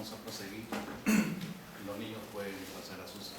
vamos a proseguir. Los niños pueden pasar a sus...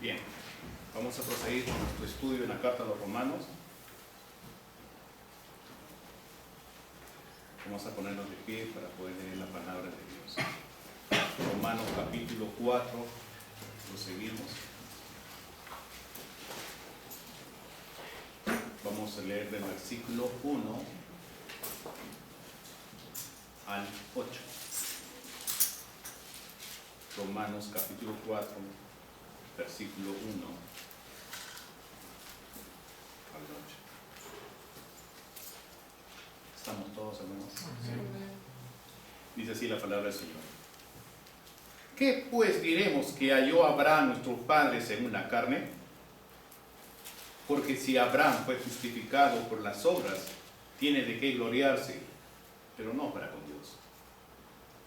Bien, vamos a proseguir con nuestro estudio en la Carta a los Romanos. Vamos a ponernos de pie para poder leer la palabra de Dios. Romanos capítulo 4, proseguimos. Vamos a leer del versículo 1 al 8. Romanos capítulo 4, versículo 1 al 8. ¿Estamos todos, hermanos? Sí. Dice así la palabra del Señor. ¿Qué pues diremos que halló Abraham nuestro padre según la carne? Porque si Abraham fue justificado por las obras, tiene de qué gloriarse, pero no para con Dios.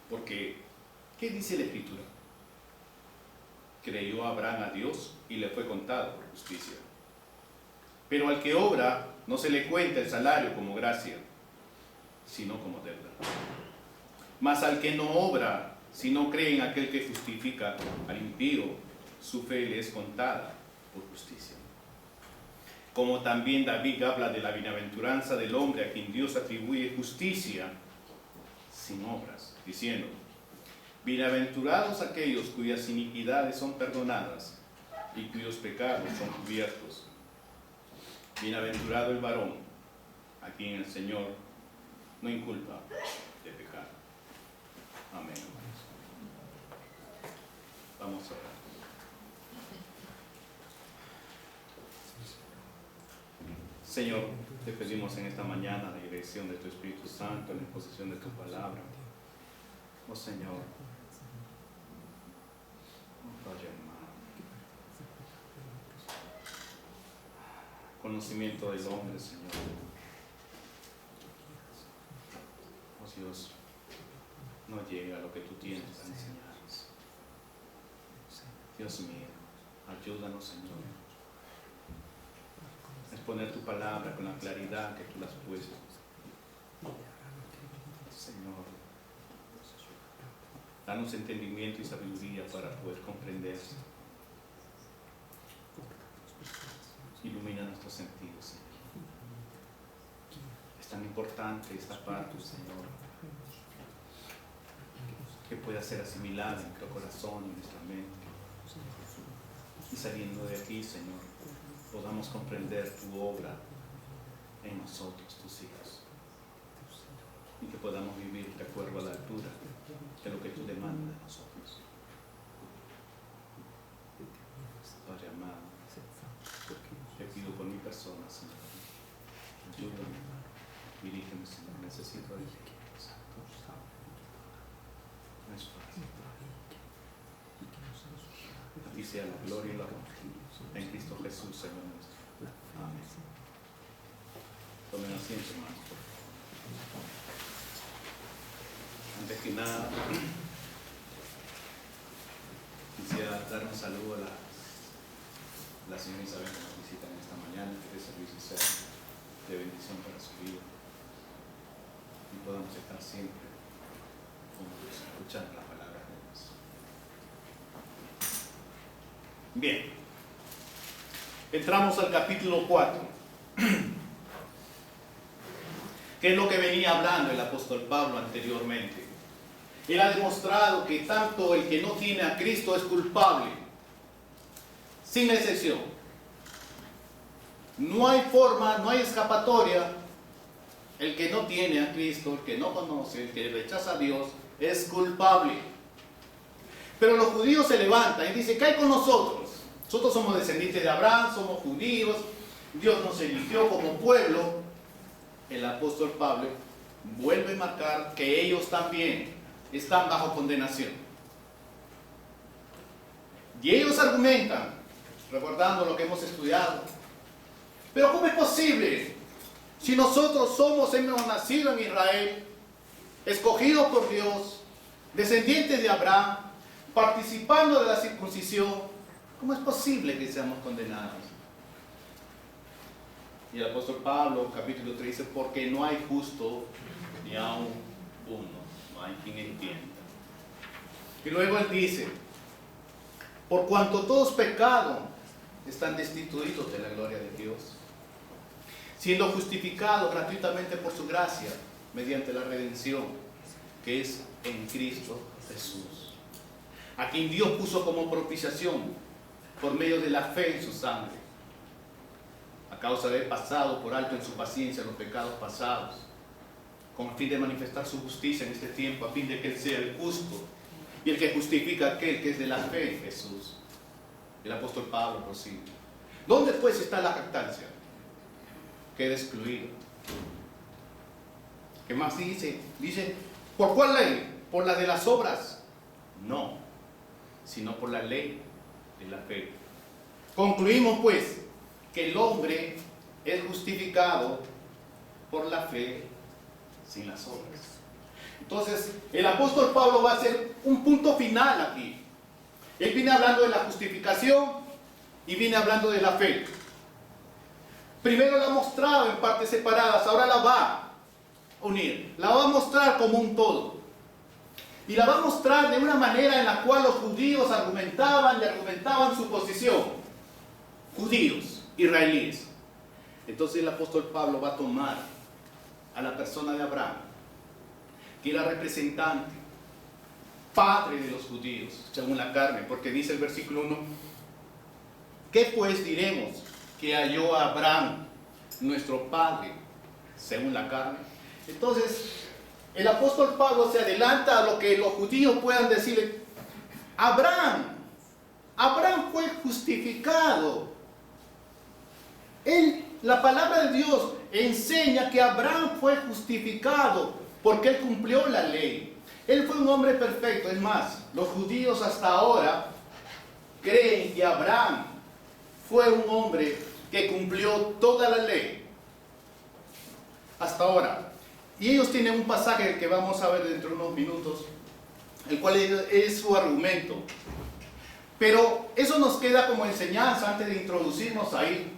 Porque, ¿qué dice la Escritura? Creyó Abraham a Dios y le fue contado por justicia. Pero al que obra no se le cuenta el salario como gracia, sino como deuda. Mas al que no obra, sino cree en aquel que justifica al impío, su fe le es contada por justicia. Como también David habla de la bienaventuranza del hombre a quien Dios atribuye justicia sin obras, diciendo: bienaventurados aquellos cuyas iniquidades son perdonadas y cuyos pecados son cubiertos. Bienaventurado el varón a quien el Señor no inculpa de pecado. Amén. Vamos a orar. Señor, te pedimos en esta mañana la dirección de tu Espíritu Santo en la exposición de tu palabra. Oh Señor, conocimiento del hombre, Señor. Oh Dios, no llega a lo que tú tienes para enseñarnos. Dios mío, ayúdanos, Señor, a exponer tu palabra con la claridad que tú la has puesto. Señor, danos entendimiento y sabiduría para poder comprender. Ilumina nuestros sentidos, Señor. Es tan importante esta parte, Señor, que pueda ser asimilada en nuestro corazón y en nuestra mente. Y saliendo de aquí, Señor, podamos comprender tu obra en nosotros, tus hijos. Y que podamos vivir de acuerdo a la altura de lo que tú demandas de nosotros. Padre amado, te pido por mi persona, Señor. Ayúdame, dirígeme, Señor. Necesito de ti. No es fácil. A ti sea la gloria y la honra. En Cristo Jesús, Señor nuestro. Amén. Tomen asiento, hermanos. Antes que nada, quisiera dar un saludo a la señora Isabel que nos visita en esta mañana, que este servicio sea de bendición para su vida y podamos estar siempre juntos escuchando la palabra de Dios. Bien, entramos al capítulo 4, que es lo que venía hablando el apóstol Pablo anteriormente. Él ha demostrado que tanto el que no tiene a Cristo es culpable, sin excepción. No hay forma, no hay escapatoria El que no tiene a Cristo, el que no conoce, el que rechaza a Dios, es culpable. Pero los judíos se levantan y dicen, ¿qué hay con nosotros? Nosotros somos descendientes de Abraham, somos judíos, Dios nos eligió como pueblo. El apóstol Pablo vuelve a marcar que ellos también están bajo condenación. Y ellos argumentan, recordando lo que hemos estudiado, pero ¿cómo es posible? Si nosotros hemos nacido en Israel, escogidos por Dios, descendientes de Abraham, participando de la circuncisión, ¿cómo es posible que seamos condenados? Y el apóstol Pablo, capítulo 3, dice, porque no hay justo ni aun uno, no hay quien entienda. Y luego él dice, por cuanto todos pecados están destituidos de la gloria de Dios, siendo justificados gratuitamente por su gracia, mediante la redención, que es en Cristo Jesús, a quien Dios puso como propiciación por medio de la fe en su sangre, a causa de haber pasado por alto en su paciencia los pecados pasados, con el fin de manifestar su justicia en este tiempo, a fin de que Él sea el justo y el que justifica a aquel que es de la fe en Jesús. El apóstol Pablo prosigue. ¿Dónde pues está la jactancia? Queda excluido. ¿Qué más dice? Dice, ¿por cuál ley? ¿Por la de las obras? No, sino por la ley de la fe. Concluimos pues que el hombre es justificado por la fe sin las obras. Entonces, el apóstol Pablo va a hacer un punto final aquí. Él viene hablando de la justificación y viene hablando de la fe. Primero la ha mostrado en partes separadas, ahora la va a unir. La va a mostrar como un todo. Y la va a mostrar de una manera en la cual los judíos argumentaban y argumentaban su posición. Judíos, israelíes. Entonces el apóstol Pablo va a tomar a la persona de Abraham, que era representante, padre de los judíos, según la carne, porque dice el versículo 1, ¿qué pues diremos que halló a Abraham, nuestro padre, según la carne? Entonces, el apóstol Pablo se adelanta a lo que los judíos puedan decirle. Abraham fue justificado. La palabra de Dios enseña que Abraham fue justificado porque él cumplió la ley. Él fue un hombre perfecto. Es más, los judíos hasta ahora creen que Abraham fue un hombre que cumplió toda la ley. Hasta ahora. Y ellos tienen un pasaje que vamos a ver dentro de unos minutos, el cual es su argumento. Pero eso nos queda como enseñanza antes de introducirnos ahí,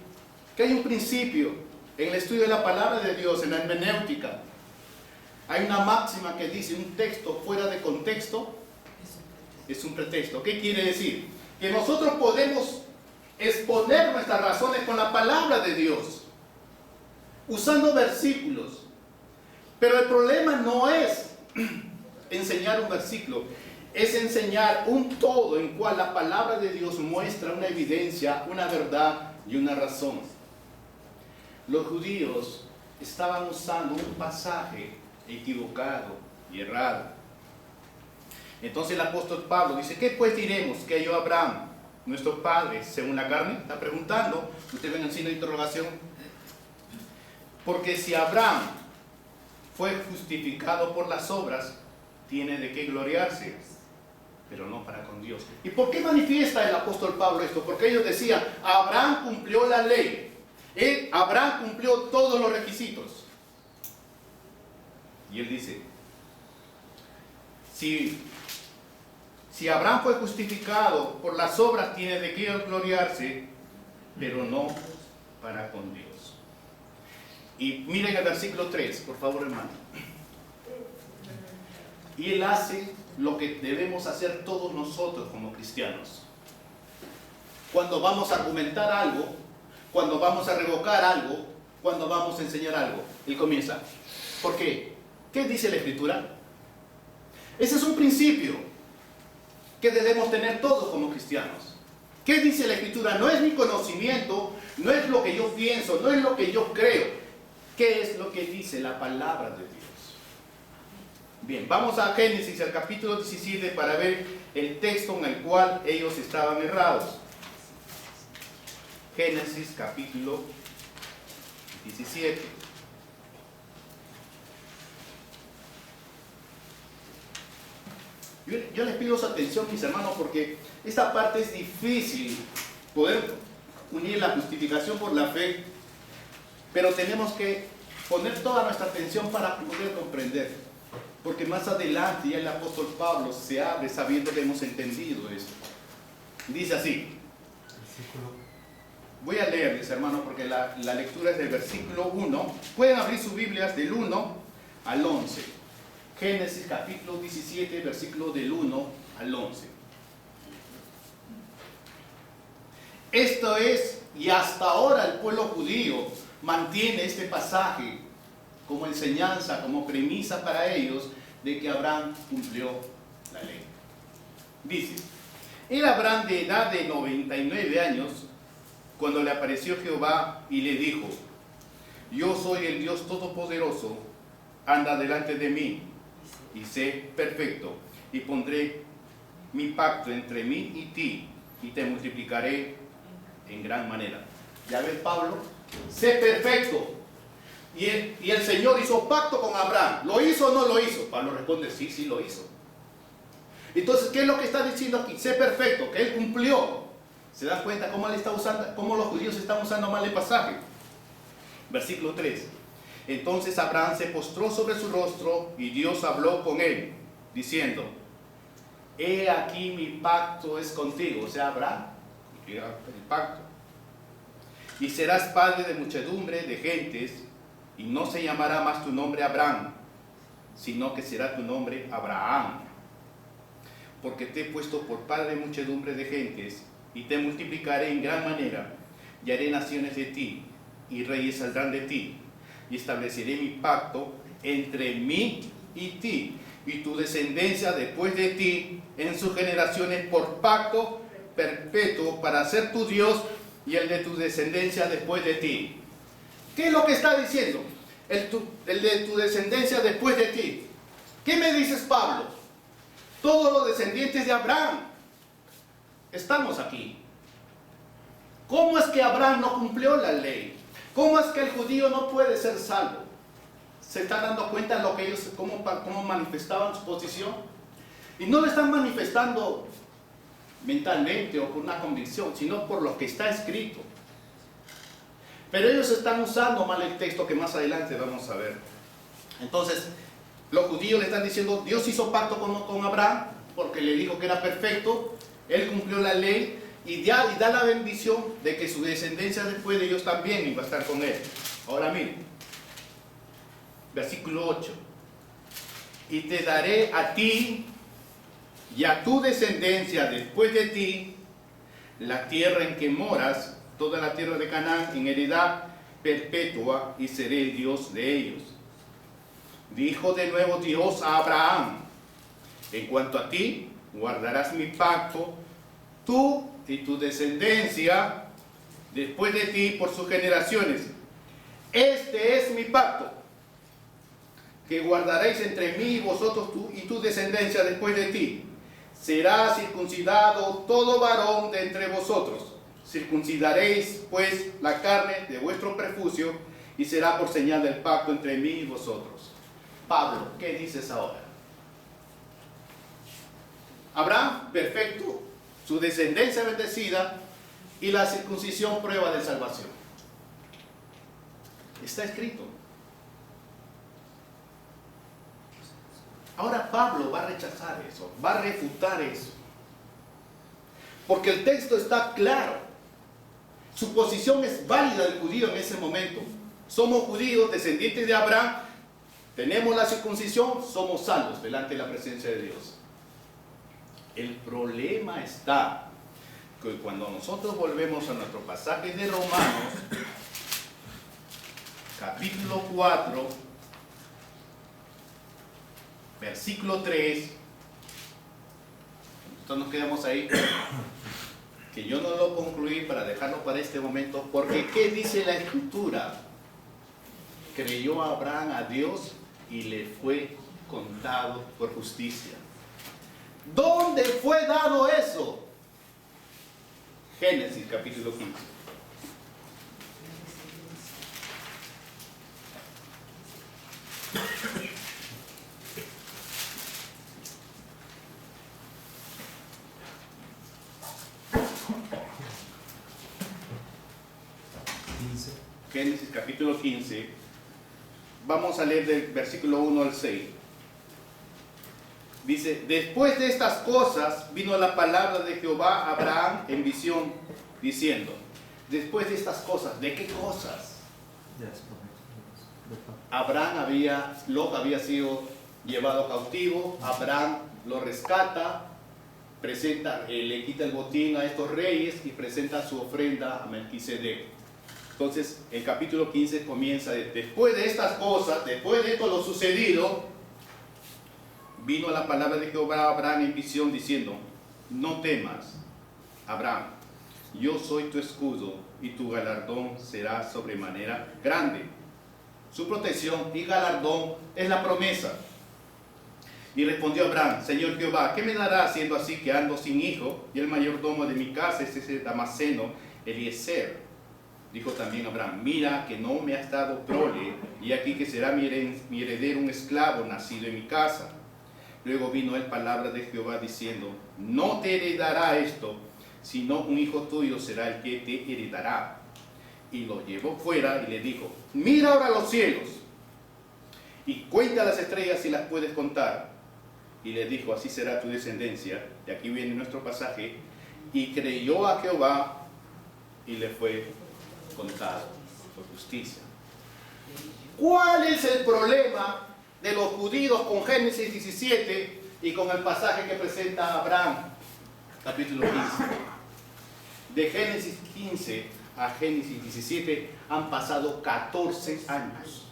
que hay un principio en el estudio de la palabra de Dios, en la hermenéutica. Hay una máxima que dice, un texto fuera de contexto es un pretexto. ¿Qué quiere decir? Que nosotros podemos exponer nuestras razones con la palabra de Dios, usando versículos. Pero el problema no es enseñar un versículo, es enseñar un todo en cual la palabra de Dios muestra una evidencia, una verdad y una razón. Los judíos estaban usando un pasaje equivocado y errado. Entonces el apóstol Pablo dice, ¿qué pues diremos que halló Abraham, nuestro padre, según la carne? Está preguntando, usted ven el signo de interrogación. Porque si Abraham fue justificado por las obras, tiene de qué gloriarse, pero no para con Dios. ¿Y por qué manifiesta el apóstol Pablo esto? Porque ellos decían, Abraham cumplió la ley. Abraham cumplió todos los requisitos. Y él dice, si Abraham fue justificado por las obras, tiene de qué gloriarse, pero no para con Dios. Y miren el versículo 3, por favor, hermano. Y él hace lo que debemos hacer todos nosotros como cristianos. Cuando vamos a argumentar algo, cuando vamos a revocar algo, cuando vamos a enseñar algo, él comienza. ¿Por qué? ¿Qué dice la Escritura? Ese es un principio que debemos tener todos como cristianos. ¿Qué dice la Escritura? No es mi conocimiento, no es lo que yo pienso, no es lo que yo creo. ¿Qué es lo que dice la palabra de Dios? Bien, vamos a Génesis, al capítulo 17, para ver el texto en el cual ellos estaban errados. Génesis, capítulo 17. Yo les pido su atención, mis hermanos, porque esta parte es difícil poder unir la justificación por la fe, pero tenemos que poner toda nuestra atención para poder comprender, porque más adelante ya el apóstol Pablo se abre sabiendo que hemos entendido esto. Dice así, voy a leerles, hermanos, porque la lectura es del versículo 1. Pueden abrir sus Biblias del 1 al 11. Génesis capítulo 17, versículo del 1 al 11. Esto es, y hasta ahora el pueblo judío mantiene este pasaje como enseñanza, como premisa para ellos de que Abraham cumplió la ley. Dice, era Abraham de edad de 99 años cuando le apareció Jehová y le dijo, yo soy el Dios Todopoderoso, anda delante de mí y sé perfecto, y pondré mi pacto entre mí y ti, y te multiplicaré en gran manera. ¿Ya ves, Pablo? Sé perfecto. Y el Señor hizo pacto con Abraham. ¿Lo hizo o no lo hizo? Pablo responde, sí, sí lo hizo. Entonces, ¿qué es lo que está diciendo aquí? Sé perfecto, que él cumplió. ¿Se dan cuenta cómo, cómo los judíos están usando mal el pasaje? Versículo 3. Entonces Abraham se postró sobre su rostro y Dios habló con él, diciendo, he aquí mi pacto es contigo. O sea, Abraham cumplía el pacto. Y serás padre de muchedumbre de gentes, y no se llamará más tu nombre Abraham, sino que será tu nombre Abraham. Porque te he puesto por padre de muchedumbre de gentes, y te multiplicaré en gran manera, y haré naciones de ti, y reyes saldrán de ti. Y estableceré mi pacto entre mí y ti, y tu descendencia después de ti, en sus generaciones, por pacto perpetuo, para ser tu Dios, y el de tu descendencia después de ti. ¿Qué es lo que está diciendo? El de tu descendencia después de ti. ¿Qué me dices, Pablo? Todos los descendientes de Abraham estamos aquí. ¿Cómo es que Abraham no cumplió la ley? ¿Cómo es que el judío no puede ser salvo? ¿Se están dando cuenta de lo que ellos, cómo manifestaban su posición? Y no lo están manifestando mentalmente o por una convicción, sino por lo que está escrito. Pero ellos están usando mal el texto que más adelante vamos a ver. Entonces, los judíos le están diciendo, Dios hizo pacto con Abraham, porque le dijo que era perfecto, él cumplió la ley, y da la bendición de que su descendencia después de ellos también iba a estar con él. Ahora miren, versículo 8. Y te daré a ti y a tu descendencia después de ti la tierra en que moras, toda la tierra de Canaán, en heredad perpetua, y seré el Dios de ellos. Dijo de nuevo Dios a Abraham, en cuanto a ti, guardarás mi pacto, tú y tu descendencia después de ti por sus generaciones. Este es mi pacto, que guardaréis entre mí y vosotros, tú y tu descendencia después de ti. Será circuncidado todo varón de entre vosotros. Circuncidaréis pues la carne de vuestro prepucio, y será por señal del pacto entre mí y vosotros. Pablo, ¿qué dices ahora? Abraham, perfecto, su descendencia bendecida, y la circuncisión prueba de salvación. Está escrito. Ahora Pablo va a rechazar eso, va a refutar eso. Porque el texto está claro. Su posición es válida del judío en ese momento. Somos judíos, descendientes de Abraham, tenemos la circuncisión, somos salvos delante de la presencia de Dios. El problema está que cuando nosotros volvemos a nuestro pasaje de Romanos, capítulo 4, versículo 3, entonces nos quedamos ahí, que yo no lo concluí para dejarlo para este momento, porque ¿qué dice la Escritura? creyó Abraham a Dios y le fue contado por justicia. ¿Dónde fue dado eso? Génesis capítulo 15. Génesis capítulo 15. Vamos a leer del versículo 1 al 6. Dice: después de estas cosas vino la palabra de Jehová a Abraham en visión, diciendo. Después de estas cosas, ¿de qué cosas? Lot había sido llevado cautivo. Abraham lo rescata, le quita el botín a estos reyes y presenta su ofrenda a Melquisedec. Entonces el capítulo 15 comienza después de estas cosas, después de esto lo sucedido, vino la palabra de Jehová a Abraham en visión diciendo: no temas, Abraham, yo soy tu escudo y tu galardón será sobremanera grande. Su protección y galardón es la promesa. Y respondió Abraham: Señor Jehová, ¿qué me dará siendo así que ando sin hijo? Y el mayordomo de mi casa es ese Damaseno, Eliezer. Dijo también Abraham: mira que no me has dado prole, y aquí que será mi heredero un esclavo nacido en mi casa. Luego vino el palabra de Jehová diciendo: no te heredará esto, sino un hijo tuyo será el que te heredará. Y lo llevó fuera y le dijo: mira ahora los cielos, y cuenta las estrellas si las puedes contar. Y le dijo: así será tu descendencia. Y aquí viene nuestro pasaje. Y creyó a Jehová y le fue contado por justicia. ¿Cuál es el problema de los judíos con Génesis 17 y con el pasaje que presenta Abraham, capítulo 15? De Génesis 15 a Génesis 17 han pasado 14 años.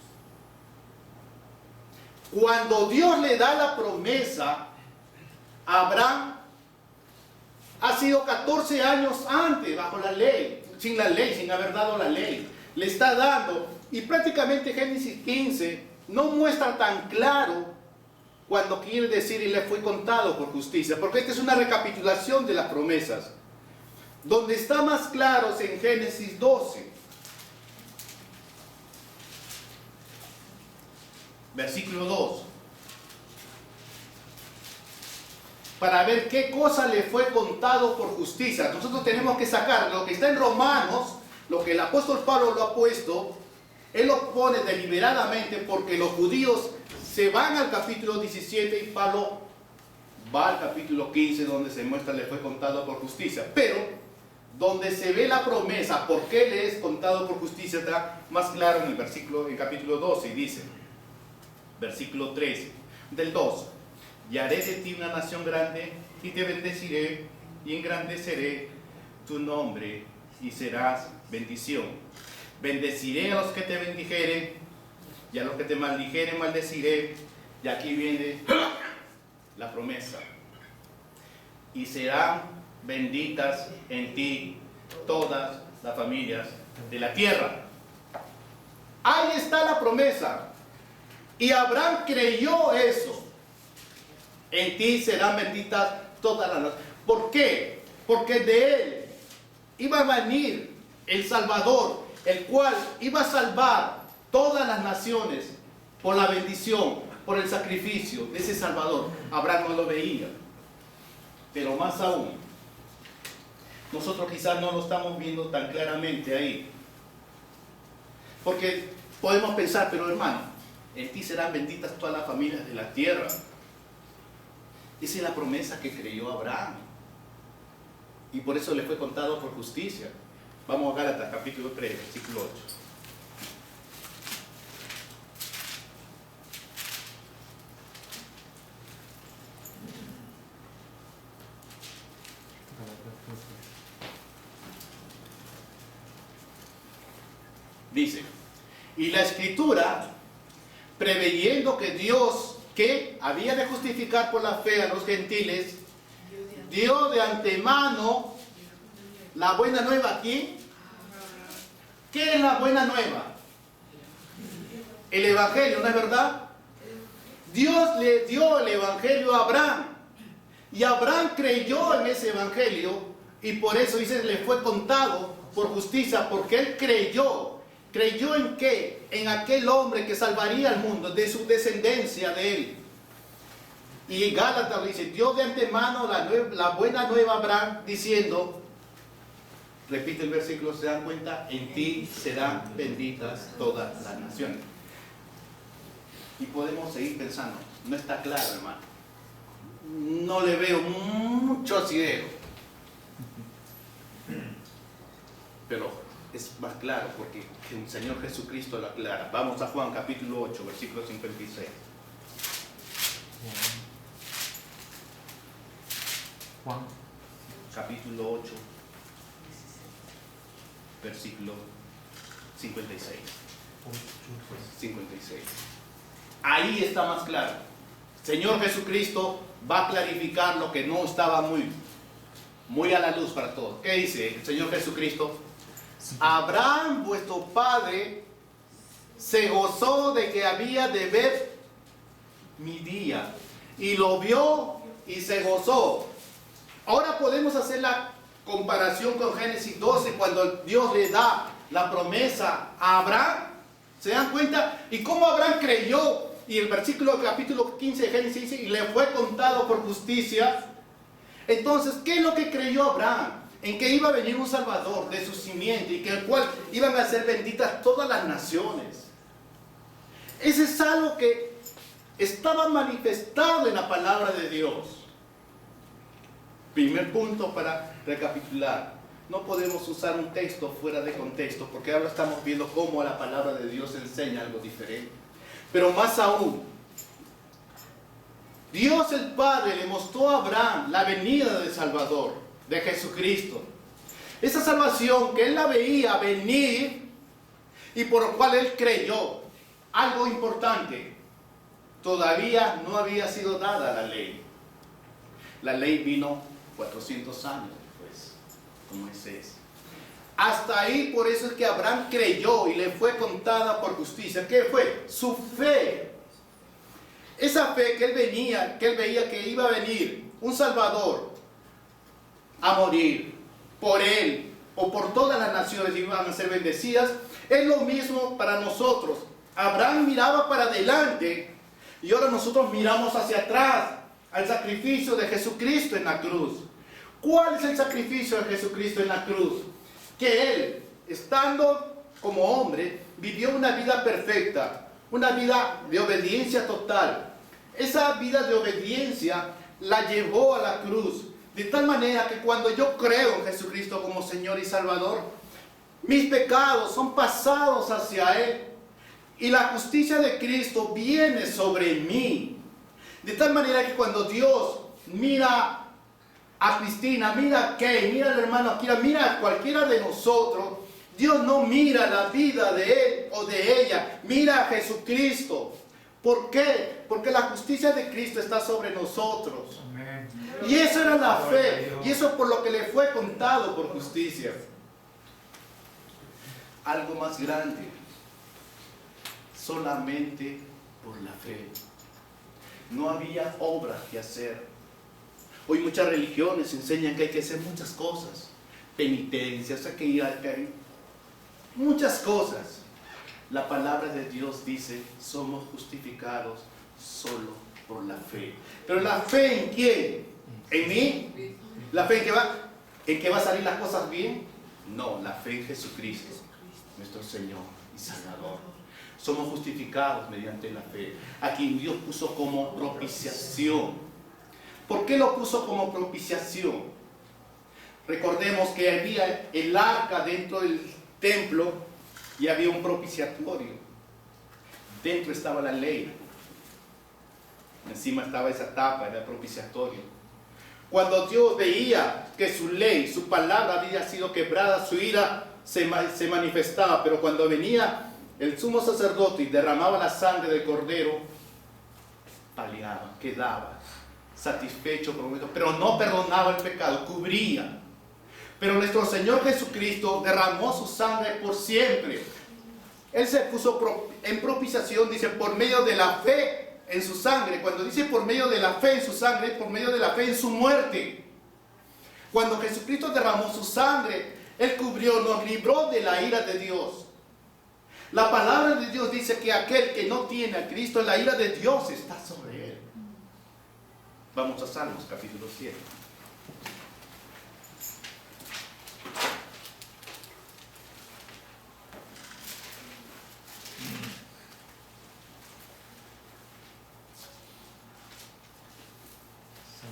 Cuando Dios le da la promesa a Abraham, ha sido 14 años antes, bajo la ley, sin haber dado la ley. Le está dando, y prácticamente Génesis 15 no muestra tan claro cuando quiere decir y le fue contado por justicia, porque esta es una recapitulación de las promesas. Donde está más claro es en Génesis 12. Versículo 2. Para ver qué cosa le fue contado por justicia. Nosotros tenemos que sacar lo que está en Romanos, lo que el apóstol Pablo lo ha puesto. Él lo pone deliberadamente porque los judíos se van al capítulo 17 y Pablo va al capítulo 15 donde se muestra le fue contado por justicia. Pero donde se ve la promesa, por qué le es contado por justicia, está más claro en el capítulo 12 y dice, versículo 13 del 2: y haré de ti una nación grande y te bendeciré y engrandeceré tu nombre y serás bendición. Bendeciré a los que te bendijeren y a los que te maldijeren maldeciré. Y aquí viene la promesa: y serán benditas en ti todas las familias de la tierra. Ahí está la promesa. Y Abraham creyó eso. En ti serán benditas todas las naciones. ¿Por qué? Porque de él iba a venir el Salvador, el cual iba a salvar todas las naciones por la bendición, por el sacrificio de ese Salvador. Abraham no lo veía. Pero más aún, nosotros quizás no lo estamos viendo tan claramente ahí. Porque podemos pensar, pero hermano, en ti serán benditas todas las familias de la tierra. Esa es la promesa que creyó Abraham. Y por eso le fue contado por justicia. Vamos a Gálatas capítulo 3, versículo 8. Dice: y la Escritura, preveyendo que Dios, que había de justificar por la fe a los gentiles, dio de antemano la buena nueva aquí. ¿Qué es la buena nueva? el Evangelio, ¿no es verdad? Dios le dio el Evangelio a Abraham. Y Abraham creyó en ese Evangelio. Y por eso dice, le fue contado por justicia. Porque él creyó. ¿Creyó en qué? En aquel hombre que salvaría al mundo, de su descendencia de él. Y Gálatas dice, dio de antemano la buena nueva a Abraham, diciendo, repite el versículo, se dan cuenta, en ti serán benditas todas las naciones. Y podemos seguir pensando, no está claro, hermano. No le veo mucho asidero. Pero es más claro porque el Señor Jesucristo lo aclara. Vamos a Juan capítulo 8, versículo 56. Juan Capítulo 8, versículo 56. 56. Ahí está más claro. Señor Jesucristo va a clarificar lo que no estaba muy a la luz para todos. ¿Qué dice el Señor Jesucristo? Abraham, vuestro padre, se gozó de que había de ver mi día, y lo vio y se gozó. Ahora podemos hacer la comparación con Génesis 12, cuando Dios le da la promesa a Abraham. ¿Se dan cuenta? Y cómo Abraham creyó. Y el versículo capítulo 15 de Génesis dice, y le fue contado por justicia. Entonces, ¿qué es lo que creyó Abraham? En que iba a venir un Salvador de su simiente, y que el cual iban a ser benditas todas las naciones. Ese es algo que estaba manifestado en la palabra de Dios. Primer punto para recapitular. No podemos usar un texto fuera de contexto, porque ahora estamos viendo cómo la palabra de Dios enseña algo diferente. Pero más aún, Dios el Padre le mostró a Abraham la venida del Salvador, de Jesucristo. Esa salvación que él la veía venir y por lo cual él creyó. Algo importante, todavía no había sido dada la ley. La ley vino 400 años después, con Moisés. Hasta ahí, por eso es que Abraham creyó y le fue contada por justicia. ¿Qué fue? Su fe. Esa fe que él veía que iba a venir un Salvador a morir por él o por todas las naciones iban a ser bendecidas. Es lo mismo para nosotros. Abraham miraba para adelante y ahora nosotros miramos hacia atrás al sacrificio de Jesucristo en la cruz. ¿Cuál es el sacrificio de Jesucristo en la cruz? Que él, estando como hombre, vivió una vida perfecta, una vida de obediencia total. Esa vida de obediencia la llevó a la cruz, de tal manera que cuando yo creo en Jesucristo como Señor y Salvador, mis pecados son pasados hacia Él, y la justicia de Cristo viene sobre mí. De tal manera que cuando Dios mira a Cristina, mira a Kay, mira al hermano Akira, mira a cualquiera de nosotros, Dios no mira la vida de él o de ella, mira a Jesucristo. ¿Por qué? Porque la justicia de Cristo está sobre nosotros. Amén. Y eso era la fe, y eso por lo que le fue contado por justicia. Algo más grande, solamente por la fe. No había obras que hacer. Hoy muchas religiones enseñan que hay que hacer muchas cosas, penitencias, hay que ir a muchas cosas. La palabra de Dios dice, somos justificados solo por la fe. Pero la fe ¿en quién? ¿En mí? ¿La fe en que va a salir las cosas bien? No, la fe en Jesucristo, nuestro Señor y Salvador. Somos justificados mediante la fe, a quien Dios puso como propiciación. ¿Por qué lo puso como propiciación? Recordemos que había el arca dentro del templo y había un propiciatorio. Dentro estaba la ley. Encima estaba esa tapa, era el propiciatorio. Cuando Dios veía que su ley, su palabra había sido quebrada, su ira se manifestaba. Pero cuando venía el sumo sacerdote y derramaba la sangre del cordero, paliaba, quedaba satisfecho, pero no perdonaba el pecado, cubría. Pero nuestro Señor Jesucristo derramó su sangre por siempre. Él se puso en propiciación, dice, por medio de la fe en su sangre. Cuando dice por medio de la fe en su sangre, por medio de la fe en su muerte. Cuando Jesucristo derramó su sangre, Él cubrió, nos libró de la ira de Dios. La palabra de Dios dice que aquel que no tiene a Cristo, la ira de Dios está sobre él. Vamos a Salmos capítulo 7.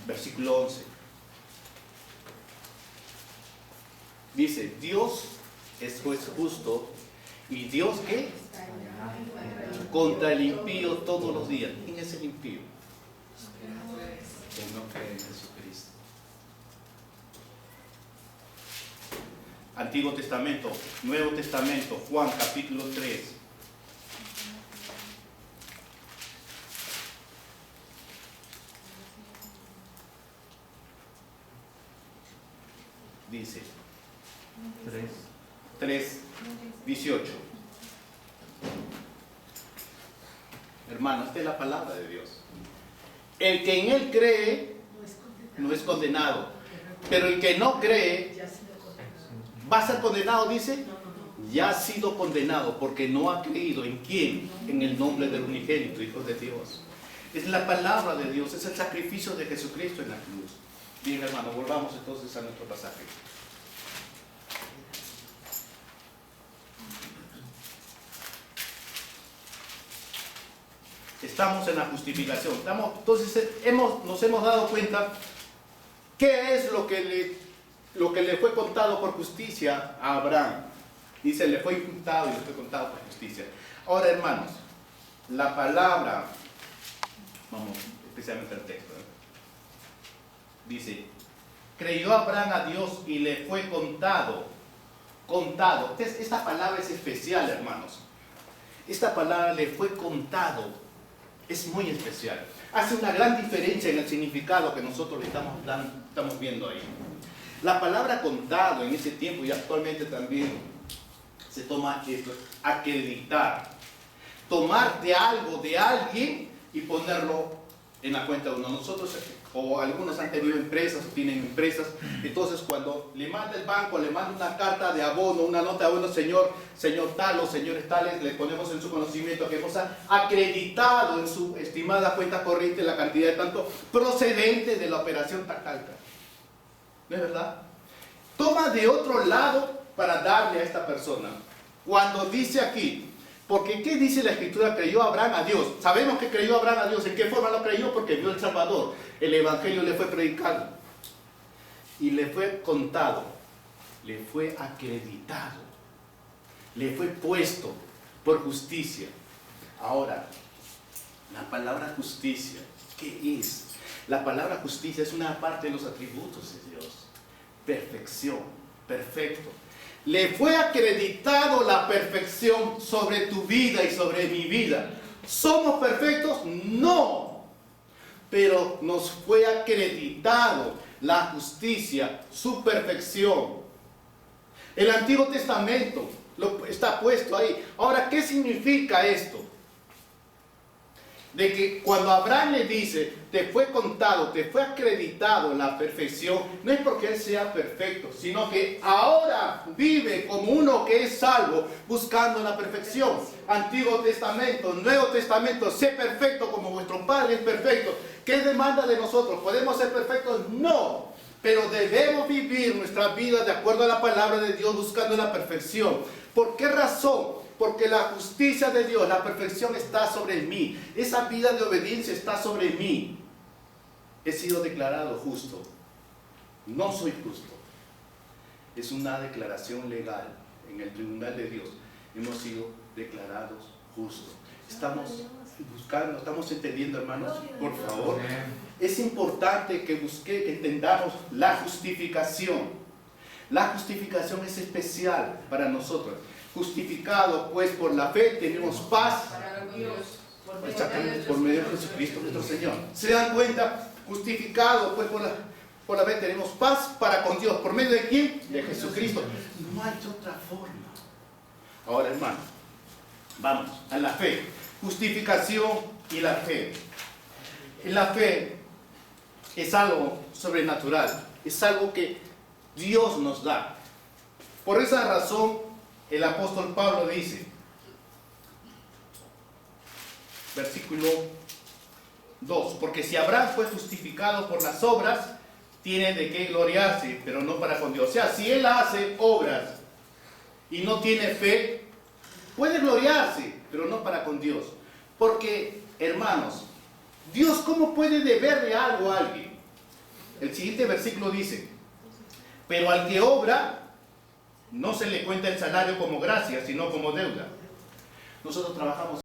Versículo 11. Dice, Dios es juez justo. ¿Y Dios qué? Contra el impío todos los días. ¿Quién es el impío? Que no cree en Jesucristo. Antiguo Testamento, Nuevo Testamento, Juan capítulo 3. Dice 3:18. Hermano, esta es la palabra de Dios. El que en Él cree no es condenado, pero el que no cree va a ser condenado, dice. Ya ha sido condenado porque no ha creído en quién, en el nombre del unigénito Hijo de Dios. Es la palabra de Dios, es el sacrificio de Jesucristo en la cruz. Bien, hermano, volvamos entonces a nuestro pasaje. Estamos en la justificación. Entonces nos hemos dado cuenta qué es lo que le fue contado por justicia a Abraham. Dice, le fue imputado y le fue contado por justicia. Ahora, hermanos, la palabra, vamos, especialmente el texto, dice, creyó Abraham a Dios y le fue contado. Esta palabra es especial, hermanos. Esta palabra le fue contado. Es muy especial. Hace una gran diferencia en el significado que nosotros le estamos viendo ahí. La palabra contado en ese tiempo y actualmente también se toma esto, acreditar. Tomar de algo, de alguien y ponerlo en la cuenta de uno. Nosotros, o algunos han tenido empresas, o tienen empresas, entonces cuando le manda el banco, le manda una carta de abono, una nota de abono, señor tal o señores tales, le ponemos en su conocimiento que hemos acreditado en su estimada cuenta corriente la cantidad de tanto procedente de la operación tal. ¿No es verdad? Toma de otro lado para darle a esta persona. Cuando dice aquí, porque ¿qué dice la Escritura? Creyó Abraham a Dios. Sabemos que creyó Abraham a Dios. ¿En qué forma lo creyó? Porque vio el Salvador. El Evangelio le fue predicado. Y le fue contado. Le fue acreditado. Le fue puesto por justicia. Ahora, la palabra justicia, ¿qué es? La palabra justicia es una parte de los atributos de Dios. Perfección, perfecto. Le fue acreditado la perfección sobre tu vida y sobre mi vida. ¿Somos perfectos? No. Pero nos fue acreditado la justicia, su perfección. El Antiguo Testamento está puesto ahí. Ahora, ¿qué significa esto? De que cuando Abraham le dice, te fue contado, te fue acreditado la perfección, no es porque él sea perfecto, sino que ahora vive como uno que es salvo, buscando la perfección. Antiguo Testamento, Nuevo Testamento, sé perfecto como vuestro Padre es perfecto. ¿Qué demanda de nosotros? ¿Podemos ser perfectos? No, pero debemos vivir nuestra vida de acuerdo a la palabra de Dios, buscando la perfección. ¿Por qué razón? Porque la justicia de Dios, la perfección está sobre mí. Esa vida de obediencia está sobre mí. He sido declarado justo. No soy justo. Es una declaración legal en el tribunal de Dios. Hemos sido declarados justos. Estamos buscando, estamos entendiendo, hermanos, por favor. Es importante que entendamos la justificación. La justificación es especial para nosotros. Justificado pues por la fe tenemos paz por medio de Jesucristo nuestro Señor. ¿Se dan cuenta? Justificado pues por la fe tenemos paz para con Dios. ¿Por medio de quién? De Jesucristo. No hay otra forma. Ahora, hermano, Vamos, a la fe. Justificación y la fe. La fe es algo sobrenatural, es algo que Dios nos da. Por esa razón, el apóstol Pablo dice, versículo 2, porque si Abraham fue justificado por las obras, tiene de qué gloriarse, pero no para con Dios. O sea, si él hace obras y no tiene fe, puede gloriarse, pero no para con Dios. Porque, hermanos, Dios, ¿cómo puede deberle algo a alguien? El siguiente versículo dice, pero al que obra, no se le cuenta el salario como gracia, sino como deuda. Nosotros trabajamos